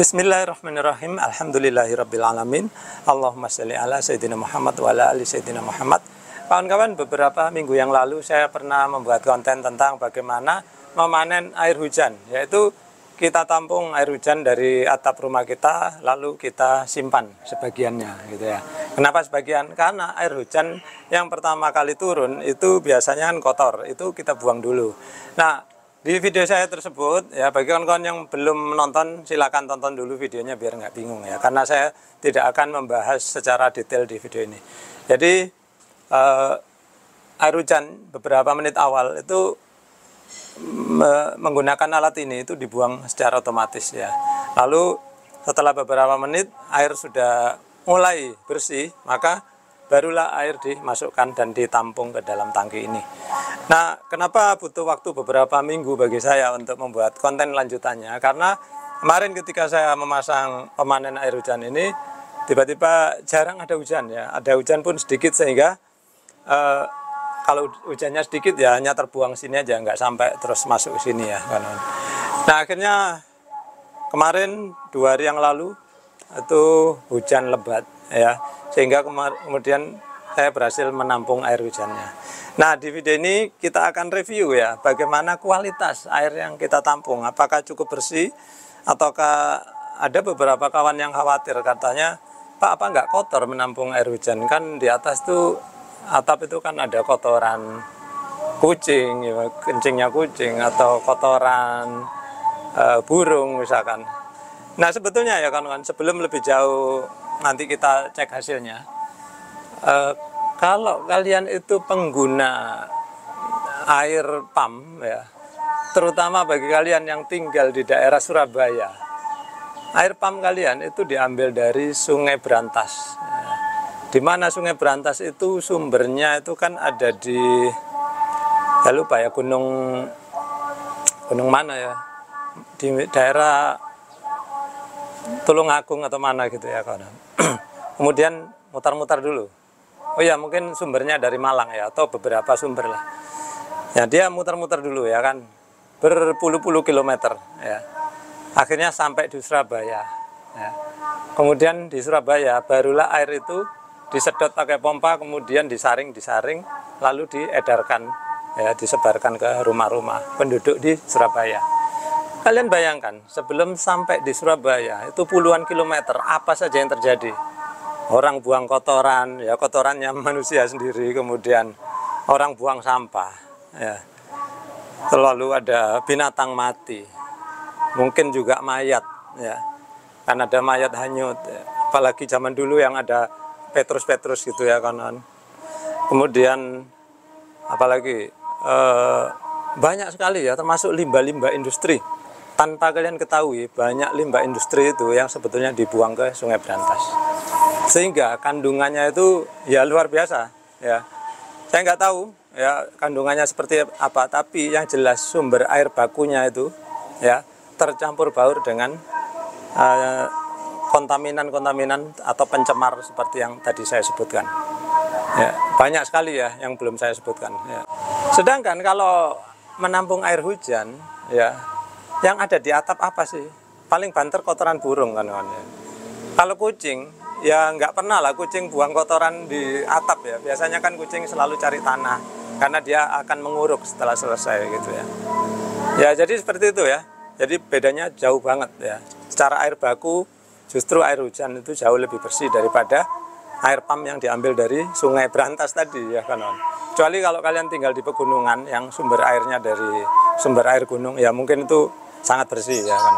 Bismillahirrahmanirrahim. Alhamdulillahirrabbilalamin. Allahumma sholli ala Sayyidina Muhammad wa ala ali Sayyidina Muhammad. Kawan-kawan, beberapa minggu yang lalu saya pernah membuat konten tentang bagaimana memanen air hujan, yaitu kita tampung air hujan dari atap rumah kita, lalu kita simpan sebagiannya gitu ya. Kenapa sebagian? Karena air hujan yang pertama kali turun itu biasanya kan kotor, itu kita buang dulu. Nah, di video saya tersebut, ya bagi kawan-kawan yang belum menonton, silakan tonton dulu videonya biar nggak bingung ya. Karena saya tidak akan membahas secara detail di video ini. Jadi air hujan beberapa menit awal itu menggunakan alat ini itu dibuang secara otomatis ya. Lalu setelah beberapa menit air sudah mulai bersih, maka barulah air dimasukkan dan ditampung ke dalam tangki ini. Nah, kenapa butuh waktu beberapa minggu bagi saya untuk membuat konten lanjutannya? Karena kemarin ketika saya memasang pemanen air hujan ini, tiba-tiba jarang ada hujan ya. Ada hujan pun sedikit sehingga kalau hujannya sedikit ya hanya terbuang sini aja, nggak sampai terus masuk ke sini ya. Nah, akhirnya kemarin 2 hari yang lalu itu hujan lebat ya, sehingga kemudian saya berhasil menampung air hujannya. Nah, di video ini kita akan review ya bagaimana kualitas air yang kita tampung, apakah cukup bersih ataukah ada beberapa kawan yang khawatir katanya, Pak, apa nggak kotor menampung air hujan, kan di atas tuh atap itu kan ada kotoran kucing ya, kencingnya kucing atau kotoran burung misalkan. Nah, sebetulnya ya kawan-kawan, sebelum lebih jauh nanti kita cek hasilnya, kalau kalian itu pengguna air pump ya, terutama bagi kalian yang tinggal di daerah Surabaya, air pump kalian itu diambil dari Sungai Brantas ya. Di mana Sungai Brantas itu sumbernya itu kan ada di, ya lupa ya, gunung mana ya, di daerah Tulungagung atau mana gitu ya kawan. Kemudian mutar-mutar dulu. Oh ya, mungkin sumbernya dari Malang ya, atau beberapa sumber lah. Ya, dia mutar-mutar dulu ya kan, berpuluh-puluh kilometer ya. Akhirnya sampai di Surabaya ya. Kemudian di Surabaya barulah air itu disedot pakai pompa, kemudian disaring, lalu diedarkan ya, disebarkan ke rumah-rumah penduduk di Surabaya. Kalian bayangkan, sebelum sampai di Surabaya itu puluhan kilometer, apa saja yang terjadi? Orang buang kotoran, ya kotorannya manusia sendiri, kemudian orang buang sampah, ya. Lalu ada binatang mati, mungkin juga mayat, ya. Kan ada mayat hanyut, ya. Apalagi zaman dulu yang ada Petrus gitu ya kawan. Kemudian apalagi banyak sekali ya, termasuk limbah-limbah industri. Tanpa kalian ketahui, banyak limbah industri itu yang sebetulnya dibuang ke Sungai Brantas. Sehingga kandungannya itu ya luar biasa ya. Saya nggak tahu ya kandungannya seperti apa, tapi yang jelas sumber air bakunya itu ya tercampur baur dengan kontaminan atau pencemar seperti yang tadi saya sebutkan. Ya, banyak sekali ya yang belum saya sebutkan ya. Sedangkan kalau menampung air hujan ya, yang ada di atap apa sih? Paling banter kotoran burung kan ya. Kalau kucing, ya nggak pernah lah kucing buang kotoran di atap ya. Biasanya kan kucing selalu cari tanah, karena dia akan menguruk setelah selesai gitu ya. Ya, jadi seperti itu ya. Jadi bedanya jauh banget ya. Secara air baku, justru air hujan itu jauh lebih bersih daripada air pump yang diambil dari Sungai Brantas tadi ya kan. Kecuali kalau kalian tinggal di pegunungan yang sumber airnya dari sumber air gunung, ya mungkin itu sangat bersih ya kan.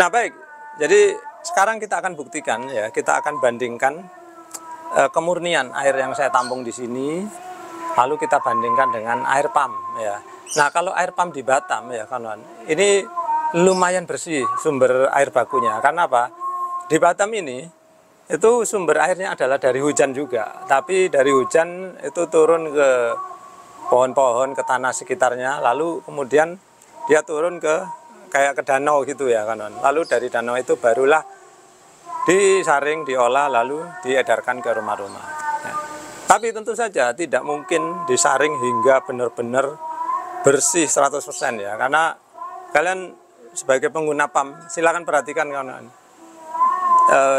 Nah, baik, jadi sekarang kita akan buktikan ya, kita akan bandingkan kemurnian air yang saya tampung di sini, lalu kita bandingkan dengan air pump ya. Nah, kalau air pump di Batam ya kawan, ini lumayan bersih sumber air bakunya. Karena apa? Di Batam ini itu sumber airnya adalah dari hujan juga, tapi dari hujan itu turun ke pohon-pohon, ke tanah sekitarnya, lalu kemudian dia turun ke kayak ke danau gitu ya kan. Lalu dari danau itu barulah disaring, diolah, lalu diedarkan ke rumah-rumah ya. Tapi tentu saja tidak mungkin disaring hingga benar-benar bersih 100% ya, karena kalian sebagai pengguna PAM, silakan perhatikan kawan-kawan.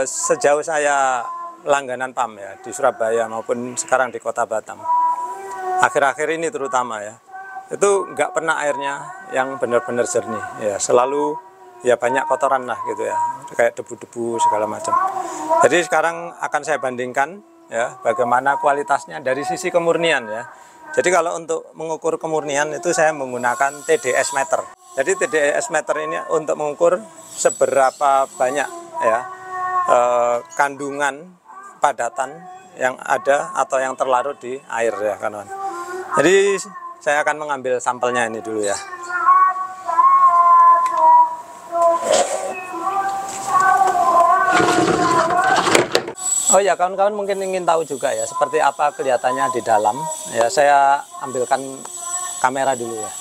Sejauh saya langganan PAM ya di Surabaya maupun sekarang di Kota Batam, akhir-akhir ini terutama ya, itu nggak pernah airnya yang benar-benar jernih ya, selalu ya banyak kotoran lah gitu ya, kayak debu-debu segala macam. Jadi sekarang akan saya bandingkan ya bagaimana kualitasnya dari sisi kemurnian ya. Jadi kalau untuk mengukur kemurnian itu saya menggunakan TDS meter. Jadi TDS meter ini untuk mengukur seberapa banyak ya kandungan padatan yang ada atau yang terlarut di air ya kawan. Jadi saya akan mengambil sampelnya ini dulu ya. Oh ya kawan-kawan mungkin ingin tahu juga ya seperti apa kelihatannya di dalam ya, saya ambilkan kamera dulu ya.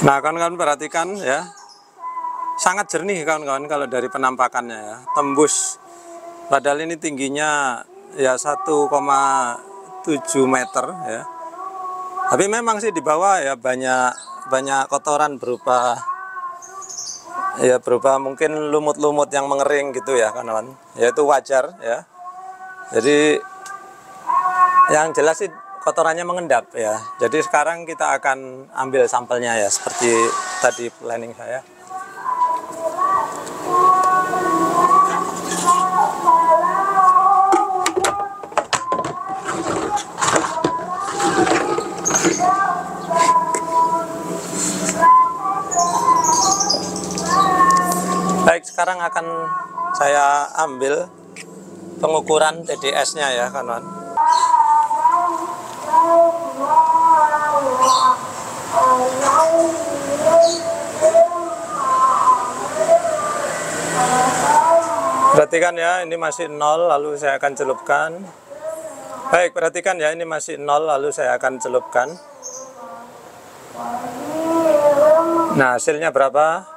Nah kawan-kawan perhatikan ya, sangat jernih kawan-kawan kalau dari penampakannya ya, tembus, padahal ini tingginya ya 1,7 meter ya, tapi memang sih di bawah ya banyak kotoran berupa mungkin lumut-lumut yang mengering gitu ya kawan-kawan, ya itu wajar ya. Jadi yang jelas sih kotorannya mengendap ya. Jadi sekarang kita akan ambil sampelnya ya seperti tadi planning saya. Baik, sekarang akan saya ambil pengukuran TDS-nya ya kawan-kawan. Perhatikan ya, ini masih 0, lalu saya akan celupkan. Baik, perhatikan ya, ini masih 0, lalu saya akan celupkan. Nah, hasilnya berapa?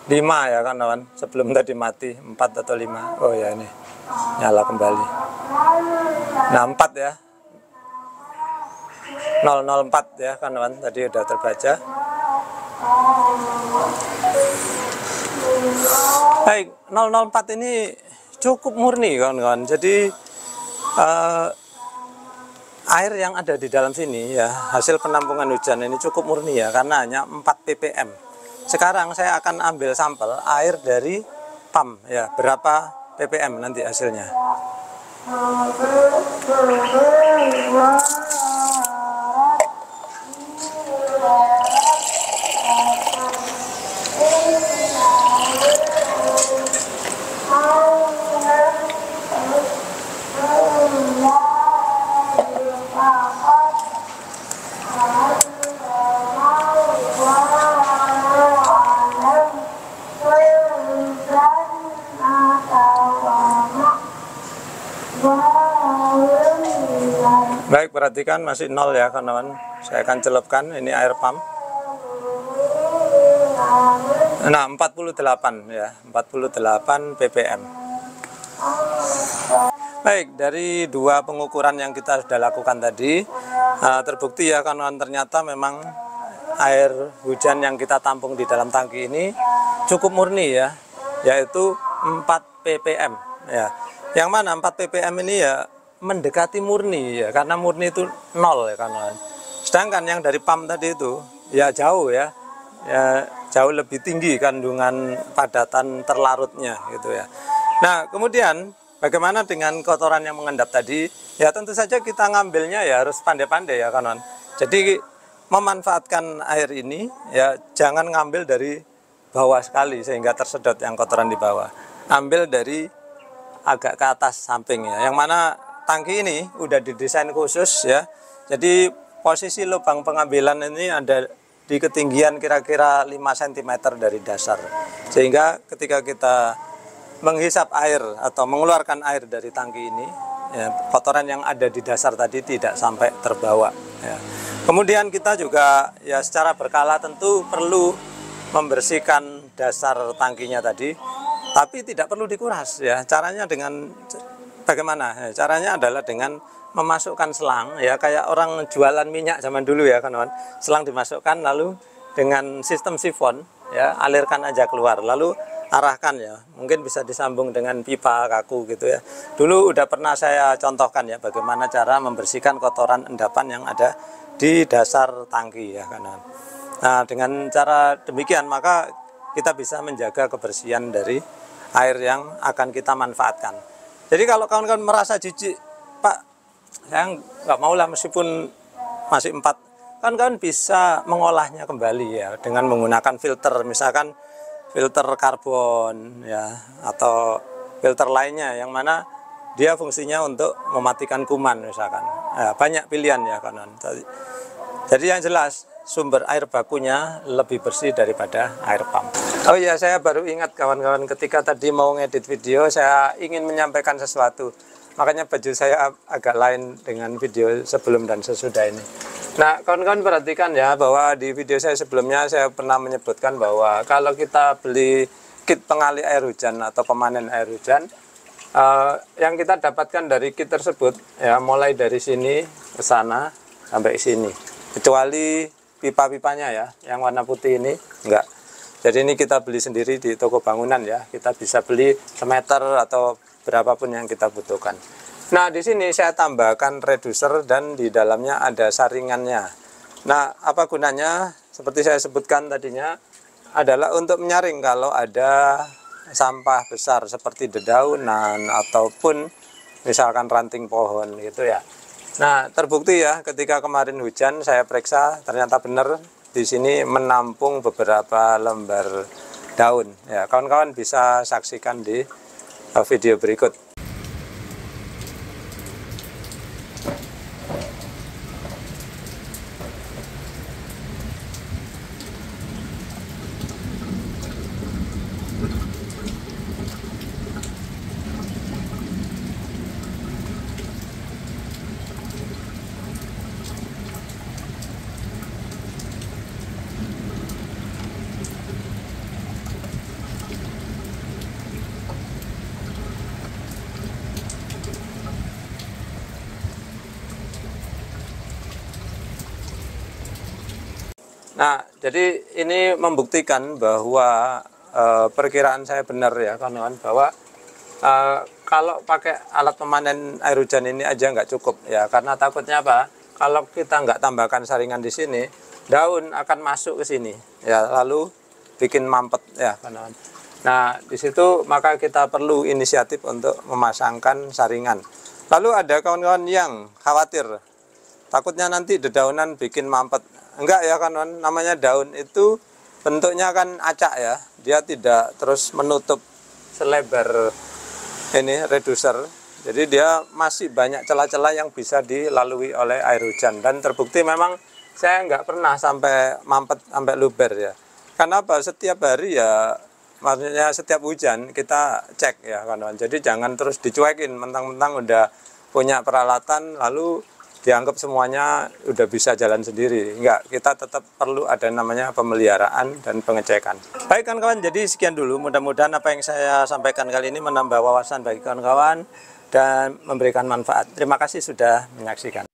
5 ya kawan-kawan, sebelum tadi mati 4 atau 5. Oh ya, ini nyala kembali. Nah 4 ya, 004 ya kawan-kawan, tadi udah terbaca. Baik, 004 ini cukup murni kawan-kawan. Jadi air yang ada di dalam sini ya, hasil penampungan hujan ini cukup murni ya, karena hanya 4 ppm. Sekarang saya akan ambil sampel air dari PAM ya, berapa ppm nanti hasilnya. Baik, perhatikan masih 0 ya kawan-kawan. Saya akan celupkan, ini air PAM. Nah 48 ya, 48 ppm. Baik, dari dua pengukuran yang kita sudah lakukan tadi, terbukti ya kawan-kawan, ternyata memang air hujan yang kita tampung di dalam tangki ini cukup murni ya, yaitu 4 ppm ya. Yang mana 4 ppm ini ya mendekati murni ya, karena murni itu 0 ya kawan-kawan. Sedangkan yang dari PAM tadi itu ya jauh ya, jauh lebih tinggi kandungan padatan terlarutnya gitu ya. Nah kemudian bagaimana dengan kotoran yang mengendap tadi? Ya tentu saja kita ngambilnya ya harus pandai-pandai ya kawan-kawan. Jadi memanfaatkan air ini ya jangan ngambil dari bawah sekali sehingga tersedot yang kotoran di bawah. Ambil dari agak ke atas samping ya, yang mana tangki ini udah didesain khusus ya. Jadi posisi lubang pengambilan ini ada di ketinggian kira-kira 5 cm dari dasar. Sehingga ketika kita menghisap air atau mengeluarkan air dari tangki ini ya, kotoran yang ada di dasar tadi tidak sampai terbawa ya. Kemudian kita juga ya secara berkala tentu perlu membersihkan dasar tangkinya tadi, tapi tidak perlu dikuras ya. Caranya dengan bagaimana? Ya, caranya adalah dengan memasukkan selang, ya kayak orang jualan minyak zaman dulu ya kawan. Selang dimasukkan lalu dengan sistem sifon, ya alirkan aja keluar, lalu arahkan ya. Mungkin bisa disambung dengan pipa kaku gitu ya. Dulu udah pernah saya contohkan ya bagaimana cara membersihkan kotoran endapan yang ada di dasar tangki ya kawan. Nah, dengan cara demikian maka kita bisa menjaga kebersihan dari air yang akan kita manfaatkan. Jadi kalau kawan-kawan merasa jijik, Pak, saya nggak mau lah meskipun masih 4, kawan-kawan bisa mengolahnya kembali ya dengan menggunakan filter, misalkan filter karbon ya atau filter lainnya yang mana dia fungsinya untuk mematikan kuman misalkan. Ya, banyak pilihan ya kawan-kawan. Jadi yang jelas sumber air bakunya lebih bersih daripada air pump. Oh iya, saya baru ingat kawan-kawan, ketika tadi mau ngedit video saya ingin menyampaikan sesuatu. Makanya baju saya agak lain dengan video sebelum dan sesudah ini. Nah, kawan-kawan perhatikan ya bahwa di video saya sebelumnya saya pernah menyebutkan bahwa kalau kita beli kit pengalih air hujan atau pemanen air hujan, yang kita dapatkan dari kit tersebut ya mulai dari sini ke sana sampai sini. Kecuali pipa-pipanya ya, yang warna putih ini enggak. Jadi ini kita beli sendiri di toko bangunan ya. Kita bisa beli semeter atau berapapun yang kita butuhkan. Nah, di sini saya tambahkan reducer dan di dalamnya ada saringannya. Nah, apa gunanya? Seperti saya sebutkan tadinya adalah untuk menyaring kalau ada sampah besar seperti dedaunan ataupun misalkan ranting pohon gitu ya. Nah, terbukti ya ketika kemarin hujan saya periksa ternyata benar di sini menampung beberapa lembar daun. Ya, kawan-kawan bisa saksikan di video berikut. Nah, jadi ini membuktikan bahwa perkiraan saya benar ya kawan-kawan, bahwa kalau pakai alat pemanen air hujan ini aja nggak cukup ya, karena takutnya apa? Kalau kita nggak tambahkan saringan di sini, daun akan masuk ke sini ya, lalu bikin mampet ya kawan-kawan. Nah, di situ maka kita perlu inisiatif untuk memasangkan saringan. Lalu ada kawan-kawan yang khawatir, takutnya nanti dedaunan bikin mampet. Enggak ya kawan, namanya daun itu bentuknya kan acak ya, dia tidak terus menutup selebar ini reducer, jadi dia masih banyak celah-celah yang bisa dilalui oleh air hujan. Dan terbukti memang saya nggak pernah sampai mampet, sampai luber ya. Karena apa? Setiap hari ya, maksudnya setiap hujan kita cek ya kawan. Jadi jangan terus dicuekin mentang-mentang udah punya peralatan lalu dianggap semuanya udah bisa jalan sendiri. Enggak, kita tetap perlu ada namanya pemeliharaan dan pengecekan. Baik kawan-kawan, jadi sekian dulu. Mudah-mudahan apa yang saya sampaikan kali ini menambah wawasan bagi kawan-kawan dan memberikan manfaat. Terima kasih sudah menyaksikan.